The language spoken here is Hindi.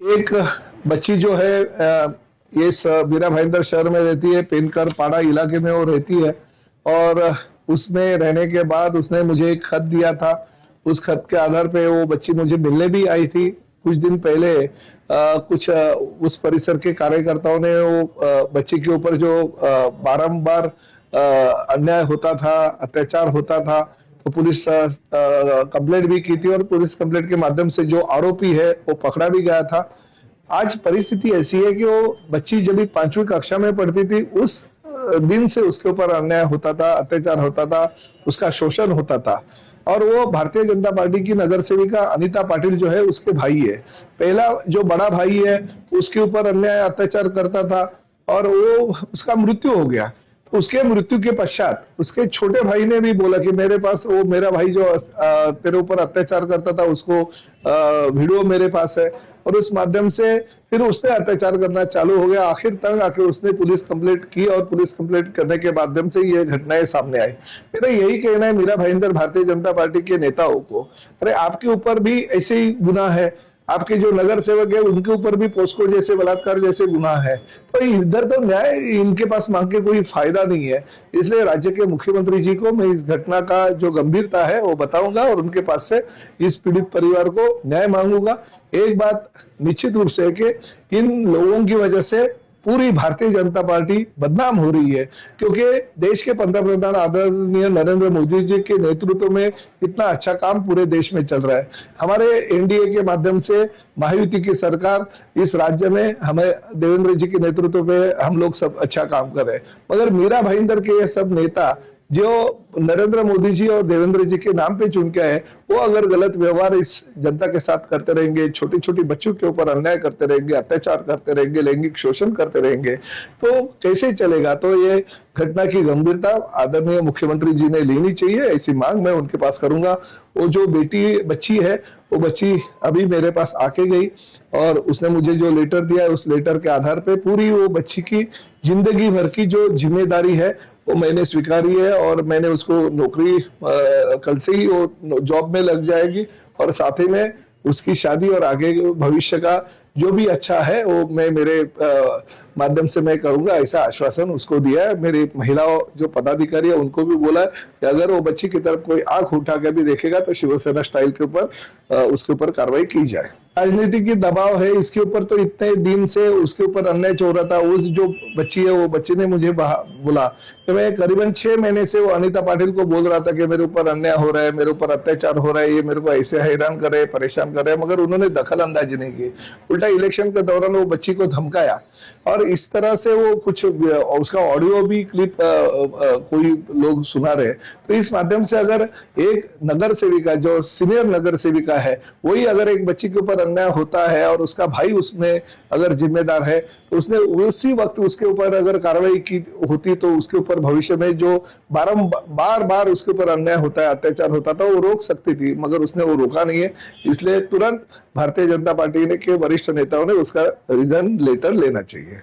एक बच्ची जो है ये बीरा भाईंदर शहर में रहती है, पेनकर पाड़ा इलाके में वो रहती है। और उसमें रहने के बाद उसने मुझे एक खत दिया था। उस खत के आधार पे वो बच्ची मुझे मिलने भी आई थी कुछ दिन पहले। उस परिसर के कार्यकर्ताओं ने वो बच्ची के ऊपर जो बारंबार अन्याय होता था, अत्याचार होता था, तो पुलिस कंप्लेंट भी की थी और पुलिस कंप्लेंट के माध्यम से जो आरोपी है वो पकड़ा भी गया था। आज परिस्थिति ऐसी है कि वो बच्ची जब भी 5वीं कक्षा में पढ़ती थी उस दिन से उसके ऊपर अन्याय होता था, अत्याचार होता था, उसका शोषण होता था। और वो भारतीय जनता पार्टी की नगर सेविका अनीता पाटिल जो है उसके भाई है। पहला जो बड़ा भाई है उसके ऊपर अन्याय अत्याचार करता था और वो उसका मृत्यु हो गया। तो उसके मृत्यु के पश्चात उसके छोटे भाई ने भी बोला कि मेरे पास वो मेरा भाई जो तेरे ऊपर अत्याचार करता था उसको वीडियो मेरे पास है। और उस माध्यम से फिर उसने अत्याचार करना चालू हो गया। आखिर तक आके उसने पुलिस कंप्लेंट की और पुलिस कंप्लेंट करने के माध्यम से ये घटनाएं सामने आई। मेरा यही कहना है मीरा भाईंदर भारतीय जनता पार्टी के नेताओं को, अरे आपके ऊपर भी ऐसे ही गुनाह है, आपके जो नगर सेवक है उनके ऊपर भी पोस्को जैसे बलात्कार जैसे गुनाह है। तो इधर तो न्याय इनके पास मांग के कोई फायदा नहीं है। इसलिए राज्य के मुख्यमंत्री जी को मैं इस घटना का जो गंभीरता है वो बताऊंगा और उनके पास से इस पीड़ित परिवार को न्याय मांगूंगा। एक बात निश्चित रूप से है कि इन लोगों की वजह से पूरी भारतीय जनता पार्टी बदनाम हो रही है, क्योंकि देश के पंतप्रधान आदरणीय नरेंद्र मोदी जी के नेतृत्व में इतना अच्छा काम पूरे देश में चल रहा है। हमारे एनडीए के माध्यम से महायुति की सरकार इस राज्य में हमें देवेंद्र जी के नेतृत्व में हम लोग सब अच्छा काम कर रहे हैं। मगर मीरा भाईंदर के ये सब नेता जो नरेंद्र मोदी जी और देवेंद्र जी के नाम पे चुन के आए, वो अगर गलत व्यवहार इस जनता के साथ करते रहेंगे, छोटी छोटी बच्चों के ऊपर अन्याय करते रहेंगे, अत्याचार करते रहेंगे, लैंगिक शोषण करते रहेंगे, तो कैसे चलेगा। तो ये घटना की गंभीरता आदरणीय मुख्यमंत्री जी ने लेनी चाहिए, ऐसी मांग मैं उनके पास करूंगा। वो जो बच्ची है वो बच्ची अभी मेरे पास आके गई और उसने मुझे जो लेटर दिया है उस लेटर के आधार पे पूरी वो बच्ची की जिंदगी भर की जो जिम्मेदारी है वो मैंने स्वीकारी है और मैंने उसको नौकरी कल से ही वो जॉब में लग जाएगी और साथ ही में उसकी शादी और आगे भविष्य का जो भी अच्छा है वो मैं मेरे माध्यम से मैं करूंगा, ऐसा आश्वासन उसको दिया है। मेरी महिलाओं जो पदाधिकारी है उनको भी बोला है कि अगर वो बच्ची की तरफ कोई आंख उठा के भी देखेगा तो शिवसेना स्टाइल के ऊपर उसके ऊपर कार्रवाई की जाए। राजनीति की दबाव है इसके ऊपर, तो इतने दिन से उसके ऊपर अन्याय हो रहा था। उस जो बच्ची है वो बच्ची ने मुझे बोला कि मैं करीबन 6 महीने से वो अनीता पाटिल को बोल रहा था कि मेरे ऊपर अन्याय हो रहा है, मेरे ऊपर अत्याचार हो रहा है, ये मेरे को ऐसे हैरान कर रहे हैं, परेशान कर रहे हैं, मगर उन्होंने दखल अंदाजी नहीं की। उल्टा इलेक्शन के दौरान वो बच्ची को धमकाया और इस तरह से वो कुछ उसका ऑडियो भी क्लिप कोई लोग सुना रहे। तो इस माध्यम से अगर एक नगर सेविका जो सीनियर नगर सेविका है वही अगर एक बच्ची के ऊपर अन्याय होता है और उसका भाई उसमें अगर जिम्मेदार है तो उसने उसी वक्त उसके ऊपर अगर कार्रवाई की होती तो उसके ऊपर भविष्य में जो बार बार उसके ऊपर अन्याय होता है, अत्याचार होता था, वो रोक सकती थी, मगर उसने वो रोका नहीं है। इसलिए तुरंत भारतीय जनता पार्टी के वरिष्ठ नेताओं ने उसका रिजाइन लेटर लेना चाहिए।